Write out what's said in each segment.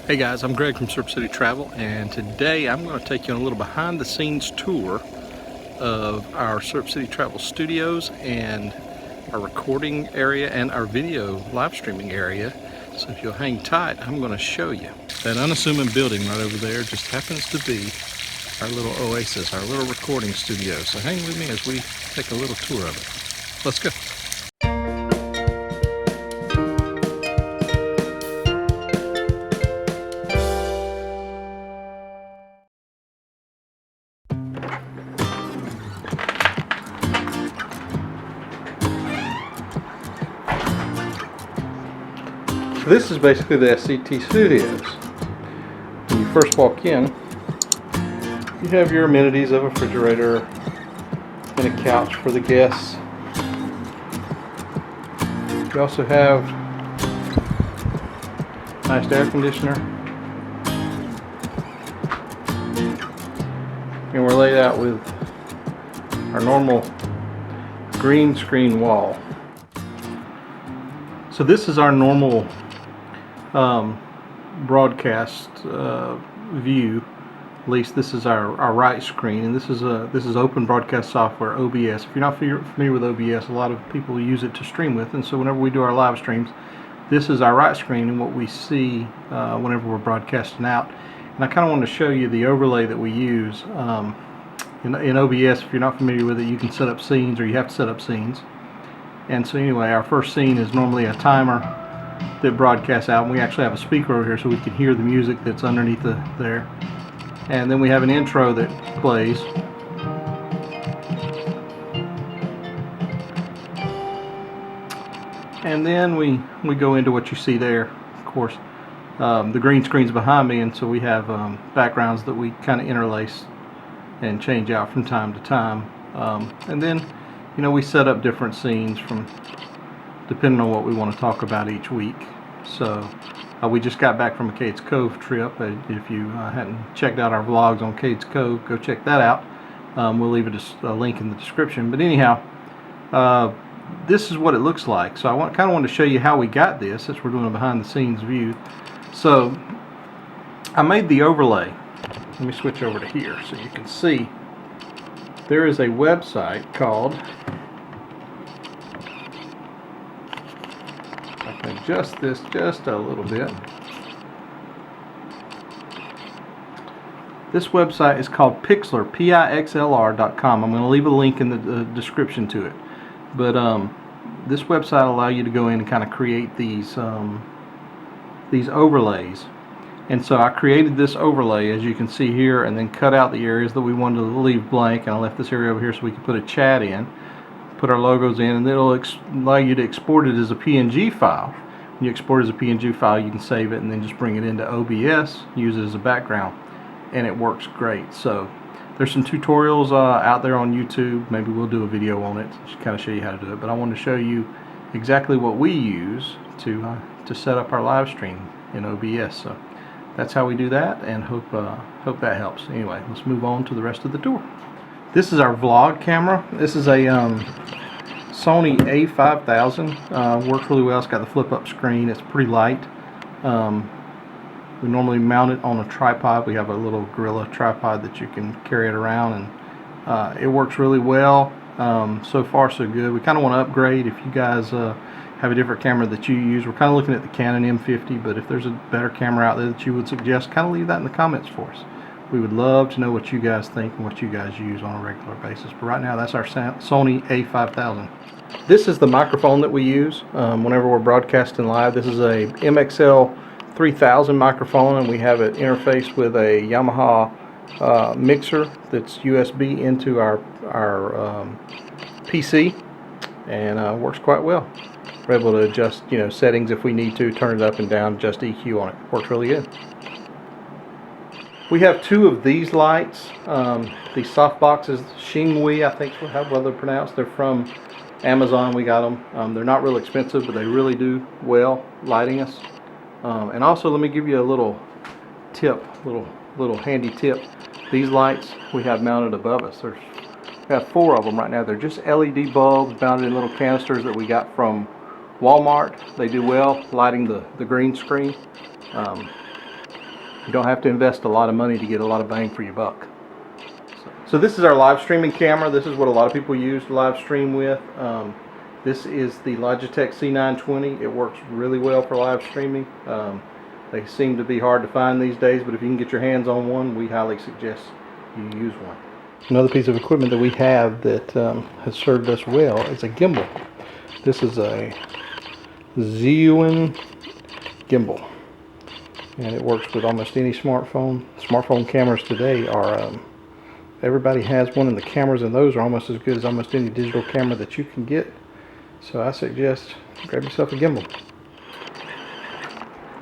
Hey guys, I'm Greg from Syrup City Travel, and today I'm going to take you on a little behind the scenes tour of our Syrup City Travel studios and our recording area and our video live streaming area. So if you'll hang tight, I'm going to show you. That unassuming building right over there just happens to be our little oasis, our little recording studio. So hang with me as we take a little tour of it. Let's go. This is basically the SCT studios. When you first walk in, you have your amenities of a refrigerator and a couch for the guests. You also have a nice air conditioner. And we're laid out with our normal green screen wall. So this is our normal broadcast view. At least this is our right screen, and this is open broadcast software, OBS. If you're not familiar with OBS, a lot of people use it to stream with, and so whenever we do our live streams, this is our right screen and what we see whenever we're broadcasting out. And I kind of want to show you the overlay that we use in OBS. If you're not familiar with it, you can set up scenes, or you have to set up scenes. And so anyway, our first scene is normally a timer that broadcasts out, and we actually have a speaker over here so we can hear the music that's underneath there. And then we have an intro that plays. And then we go into what you see there. Of course, the green screen's behind me, and so we have backgrounds that we kind of interlace and change out from time to time. And then, you know, we set up different scenes from depending on what we want to talk about each week. So we just got back from a Cades Cove trip. If you hadn't checked out our vlogs on Cades Cove, go check that out. We'll leave a link in the description. But anyhow, this is what it looks like. So I kind of want to show you how we got this, since we're doing a behind the scenes view. So I made the overlay. Let me switch over to here so you can see. There is a website called, I can adjust this just a little bit. This website is called Pixlr, Pixlr.com. I'm going to leave a link in the description to it. But this website will allow you to go in and kind of create these overlays. And so I created this overlay, as you can see here, and then cut out the areas that we wanted to leave blank, and I left this area over here so we could put a chat in, put our logos in, and it'll allow you to export it as a PNG file. When you export it as a PNG file, you can save it and then just bring it into OBS, use it as a background, and it works great. So there's some tutorials out there on YouTube. Maybe we'll do a video on it to kind of show you how to do it, but I wanted to show you exactly what we use to set up our live stream in OBS. So that's how we do that, and hope that helps. Anyway, let's move on to the rest of the tour. This is our vlog camera. This is a Sony A5000. Works really well. It's got the flip-up screen. It's pretty light. We normally mount it on a tripod. We have a little Gorilla tripod that you can carry it around, and it works really well. So far, so good. We kind of want to upgrade. If you guys have a different camera that you use, we're kind of looking at the Canon M50, but if there's a better camera out there that you would suggest, kind of leave that in the comments for us. We would love to know what you guys think and what you guys use on a regular basis. But right now, that's our Sony A5000. This is the microphone that we use whenever we're broadcasting live. This is a MXL 3000 microphone, and we have it interfaced with a Yamaha mixer that's USB into our PC, and works quite well. We're able to adjust, you know, settings if we need to, turn it up and down, adjust EQ on it. Works really good. We have two of these lights. These soft boxes, Xingwei, I think is how they're pronounced. They're from Amazon. We got them. They're not real expensive, but they really do well lighting us. And also, let me give you a little tip, little handy tip. These lights we have mounted above us. We have 4 of them right now. They're just LED bulbs mounted in little canisters that we got from Walmart. They do well lighting the green screen. You don't have to invest a lot of money to get a lot of bang for your buck. So this is our live streaming camera. This is what a lot of people use to live stream with. This is the Logitech C920. It works really well for live streaming. They seem to be hard to find these days, but if you can get your hands on one, we highly suggest you use one. Another piece of equipment that we have that has served us well is a gimbal. This is a Zhiyun gimbal, and it works with almost any smartphone. Smartphone cameras today are, everybody has one, and the cameras in those are almost as good as almost any digital camera that you can get. So I suggest grab yourself a gimbal.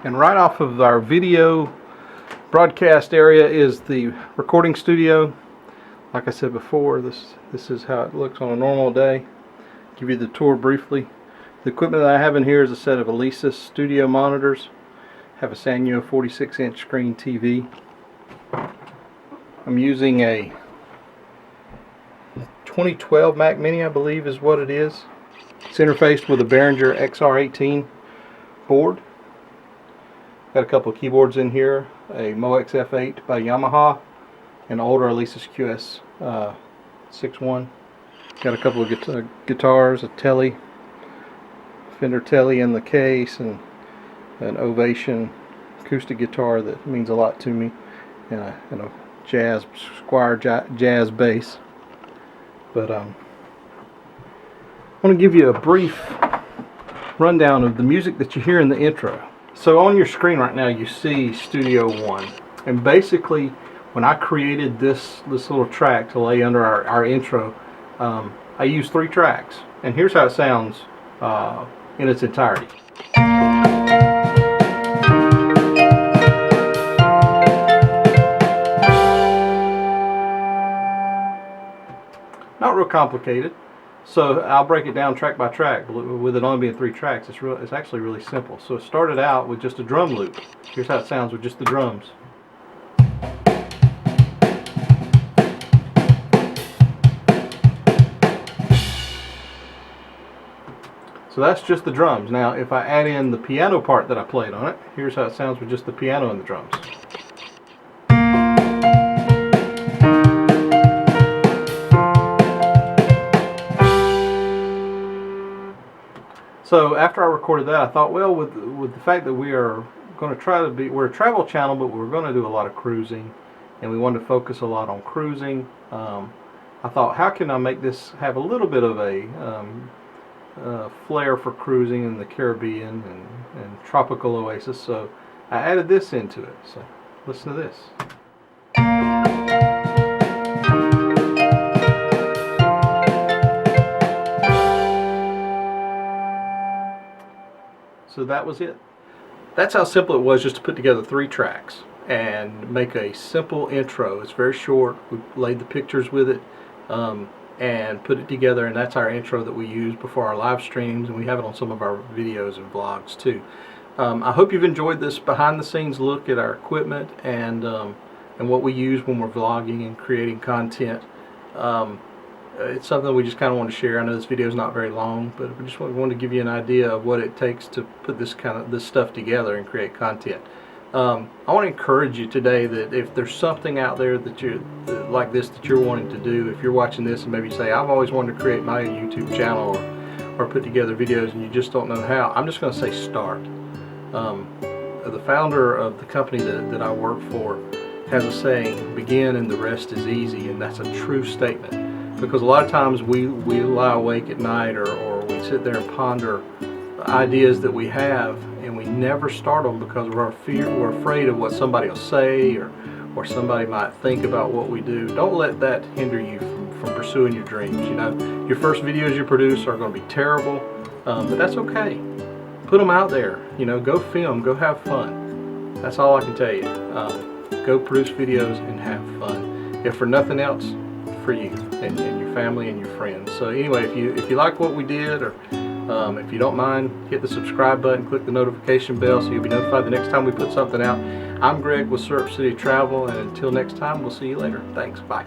And right off of our video broadcast area is the recording studio. Like I said before, this is how it looks on a normal day. Give you the tour briefly. The equipment that I have in here is a set of Alesis studio monitors. Have a Sanyo 46-inch screen TV. I'm using a 2012 Mac Mini, I believe is what it is. It's interfaced with a Behringer XR-18 board. Got a couple of keyboards in here, a MOXF8 by Yamaha, an older Alesis QS61. Got a couple of guitars, a Tele, Fender Tele in the case, and an Ovation acoustic guitar that means a lot to me, and a jazz Squier jazz bass. But I want to give you a brief rundown of the music that you hear in the intro. So on your screen right now you see Studio One, and basically when I created this little track to lay under our intro, I used 3 tracks, and here's how it sounds in its entirety. Not real complicated. So I'll break it down track by track. With it only being 3 tracks, it's actually really simple. So it started out with just a drum loop. Here's how it sounds with just the drums. So that's just the drums. Now if I add in the piano part that I played on it, here's how it sounds with just the piano and the drums. So after I recorded that, I thought, well, with the fact that we are going to try to be, we're a travel channel, but we're going to do a lot of cruising, and we wanted to focus a lot on cruising. I thought, how can I make this have a little bit of a flair for cruising in the Caribbean and tropical oasis? So I added this into it. So listen to this. So that was it. That's how simple it was, just to put together 3 tracks and make a simple intro. It's very short. We laid the pictures with it and put it together, and that's our intro that we use before our live streams, and we have it on some of our videos and vlogs too. I hope you've enjoyed this behind the scenes look at our equipment and what we use when we're vlogging and creating content. It's something we just kind of want to share. I know this video is not very long, but we just want to give you an idea of what it takes to put this stuff together and create content. I want to encourage you today that if there's something out there that like this that you're wanting to do, if you're watching this and maybe you say, I've always wanted to create my YouTube channel or put together videos and you just don't know how, I'm just going to say start. The founder of the company that I work for has a saying, begin and the rest is easy, and that's a true statement. Because a lot of times we lie awake at night or we sit there and ponder ideas that we have, and we never start them because we're afraid of what somebody will say or somebody might think about what we do. Don't let that hinder you from pursuing your dreams. You know, your first videos you produce are going to be terrible, but that's okay. Put them out there. You know, go film, go have fun. That's all I can tell you. Go produce videos and have fun. If for nothing else, for you and your family and your friends. So anyway, if you like what we did, or if you don't mind, hit the subscribe button, click the notification bell so you'll be notified the next time we put something out. I'm Greg with Syrup City Travel, and until next time, we'll see you later. Thanks. Bye.